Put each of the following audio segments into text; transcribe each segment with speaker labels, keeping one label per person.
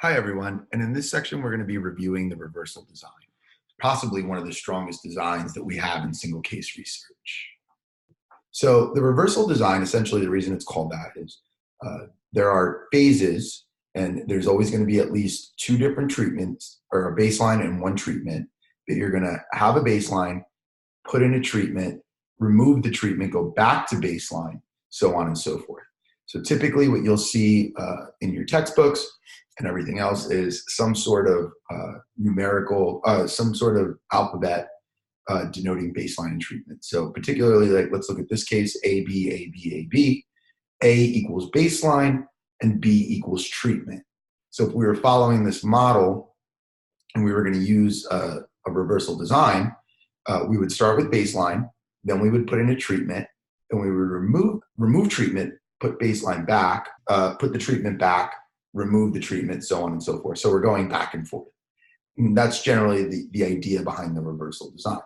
Speaker 1: Hi, everyone. And in this section, we're going to be reviewing the reversal design, possibly one of the strongest designs that we have in single case research. So the reversal design, essentially the reason it's called that is there are phases, and there's always going to be at least two different treatments, or a baseline and one treatment, that you're going to have a baseline, put in a treatment, remove the treatment, go back to baseline, so on and so forth. So typically what you'll see in your textbooks and everything else is some sort of numerical, some sort of alphabet denoting baseline and treatment. So particularly, like, let's look at this case, A, B, A, B, A, B. A equals baseline and B equals treatment. So if we were following this model and we were going to use a reversal design, we would start with baseline, then we would put in a treatment, then we would remove treatment, put baseline back, put the treatment back, remove the treatment, so on and so forth. So we're going back and forth. And that's generally the idea behind the reversal design.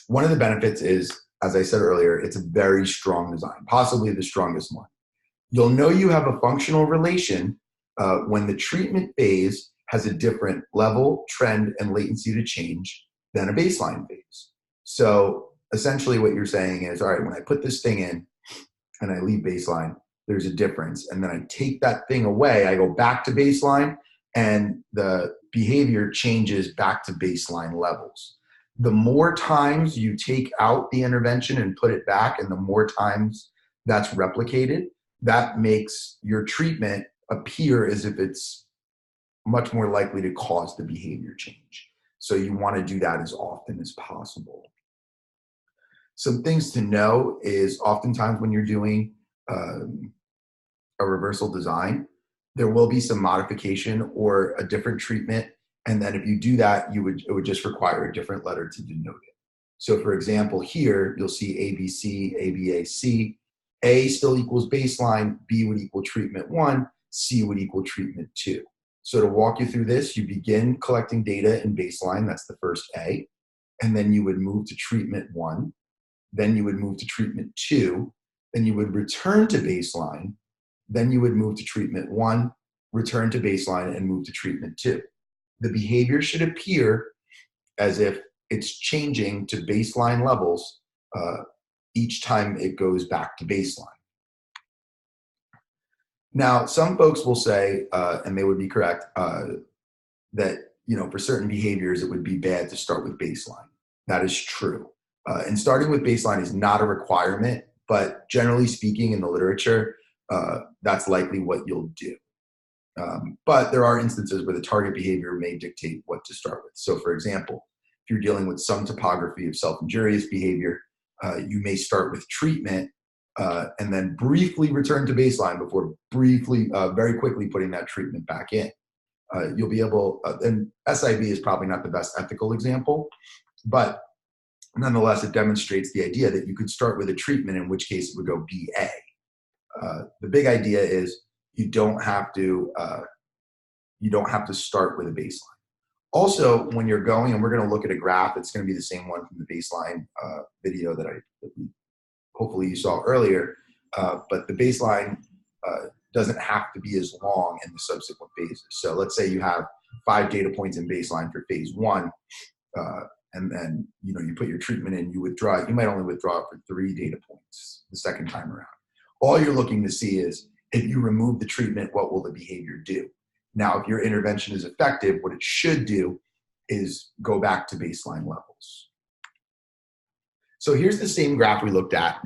Speaker 1: One of the benefits is, as I said earlier, it's a very strong design, possibly the strongest one. You'll know you have a functional relation when the treatment phase has a different level, trend, and latency to change than a baseline phase. So essentially what you're saying is, all right, when I put this thing in and I leave baseline, there's a difference. And then I take that thing away, I go back to baseline, and the behavior changes back to baseline levels. The more times you take out the intervention and put it back, and the more times that's replicated, that makes your treatment appear as if it's much more likely to cause the behavior change. So you want to do that as often as possible. Some things to know is oftentimes when you're doing a reversal design, there will be some modification or a different treatment. And then if you do that, it would just require a different letter to denote it. So for example, here you'll see ABC, ABAC. A still equals baseline, B would equal treatment 1, C would equal treatment 2. So to walk you through this, you begin collecting data in baseline, that's the first A, and then you would move to treatment 1, then you would move to treatment 2, then you would return to baseline, then you would move to treatment 1, return to baseline, and move to treatment 2. The behavior should appear as if it's changing to baseline levels each time it goes back to baseline. Now, some folks will say, and they would be correct, that for certain behaviors it would be bad to start with baseline. That is true. And starting with baseline is not a requirement, but generally speaking in the literature, that's likely what you'll do. But there are instances where the target behavior may dictate what to start with. So for example, if you're dealing with some topography of self-injurious behavior, you may start with treatment and then briefly return to baseline before very quickly putting that treatment back in. You'll be able, and SIV is probably not the best ethical example, but nonetheless, it demonstrates the idea that you could start with a treatment, in which case it would go BA. The big idea is you don't have to start with a baseline. Also, when you're going, and we're going to look at a graph, it's going to be the same one from the baseline video that hopefully you saw earlier, but the baseline doesn't have to be as long in the subsequent phases. So let's say you have 5 data points in baseline for phase 1, and then you put your treatment in, you withdraw. You might only withdraw it for 3 data points the second time around. All you're looking to see is, if you remove the treatment, what will the behavior do? Now, if your intervention is effective, what it should do is go back to baseline levels. So here's the same graph we looked at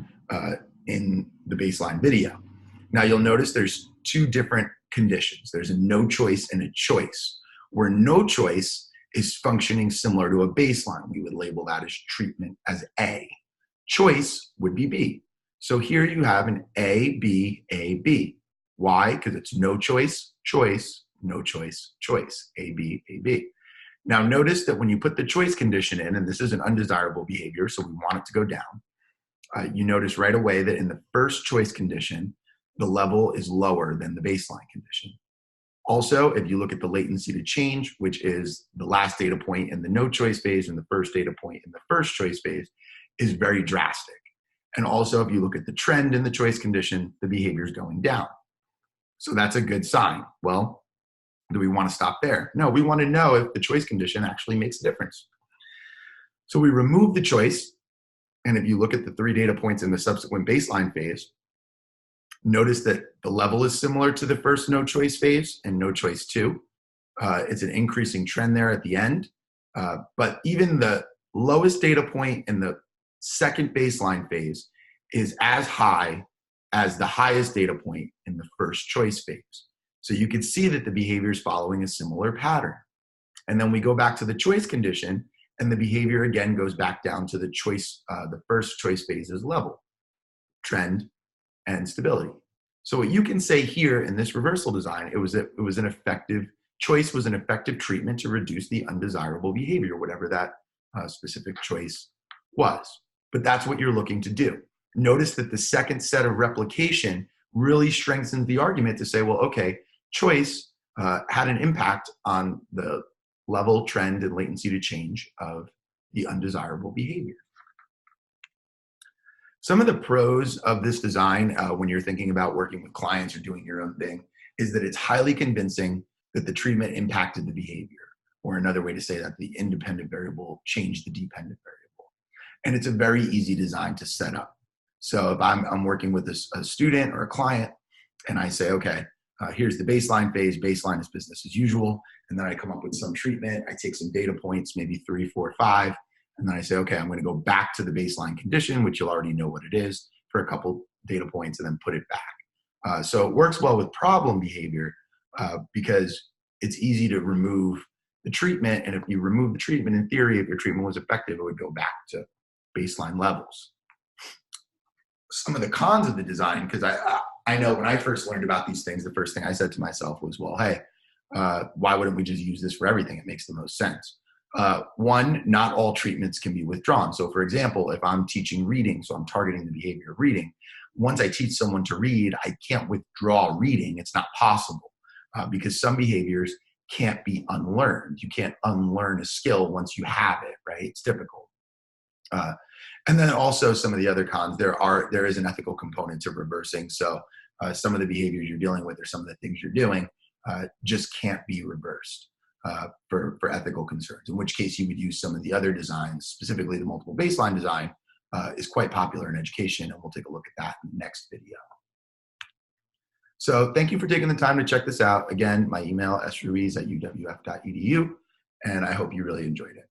Speaker 1: in the baseline video. Now you'll notice there's 2 different conditions. There's a no choice and a choice, where no choice is functioning similar to a baseline. We would label that as treatment as A. Choice would be B. So here you have an A, B, A, B. Why? Because it's no choice, choice, no choice, choice, A, B, A, B. Now notice that when you put the choice condition in, and this is an undesirable behavior, so we want it to go down, you notice right away that in the first choice condition, the level is lower than the baseline condition. Also, if you look at the latency to change, which is the last data point in the no choice phase and the first data point in the first choice phase, is very drastic. And also, if you look at the trend in the choice condition, the behavior is going down. So that's a good sign. Well, Do we want to stop there? No, we want to know if the choice condition actually makes a difference. So we remove the choice. And if you look at the 3 data points in the subsequent baseline phase, notice that the level is similar to the first no choice phase and no choice 2. It's an increasing trend there at the end. But even the lowest data point in the second baseline phase is as high as the highest data point in the first choice phase. So you can see that the behavior is following a similar pattern. And then we go back to the choice condition, and the behavior again goes back down to the choice, the first choice phase's level, trend, and stability. So what you can say here in this reversal design, it was an effective choice, was an effective treatment to reduce the undesirable behavior, whatever that specific choice was. But that's what you're looking to do. Notice that the second set of replication really strengthens the argument to say, well, okay, choice had an impact on the level, trend, and latency to change of the undesirable behavior. Some of the pros of this design when you're thinking about working with clients or doing your own thing is that it's highly convincing that the treatment impacted the behavior, or another way to say that the independent variable changed the dependent variable. And it's a very easy design to set up. So if I'm working with a student or a client and I say, okay, here's the baseline phase, baseline is business as usual, and then I come up with some treatment, I take some data points, maybe 3, 4, 5, and then I say, okay, I'm going to go back to the baseline condition, which you'll already know what it is, for a couple data points, and then put it back. So it works well with problem behavior because it's easy to remove the treatment, and if you remove the treatment, in theory, if your treatment was effective, it would go back to baseline levels. Some of the cons of the design, because I know when I first learned about these things, the first thing I said to myself was, well, hey, why wouldn't we just use this for everything? It makes the most sense. One, not all treatments can be withdrawn. So for example, if I'm teaching reading, so I'm targeting the behavior of reading, once I teach someone to read, I can't withdraw reading. It's not possible because some behaviors can't be unlearned. You can't unlearn a skill once you have it, right? It's difficult. And then also some of the other cons, there is an ethical component to reversing. So some of the behaviors you're dealing with or some of the things you're doing just can't be reversed for ethical concerns, in which case you would use some of the other designs, specifically the multiple baseline design is quite popular in education, and we'll take a look at that in the next video. So thank you for taking the time to check this out. Again, my email, sruiz@uwf.edu, and I hope you really enjoyed it.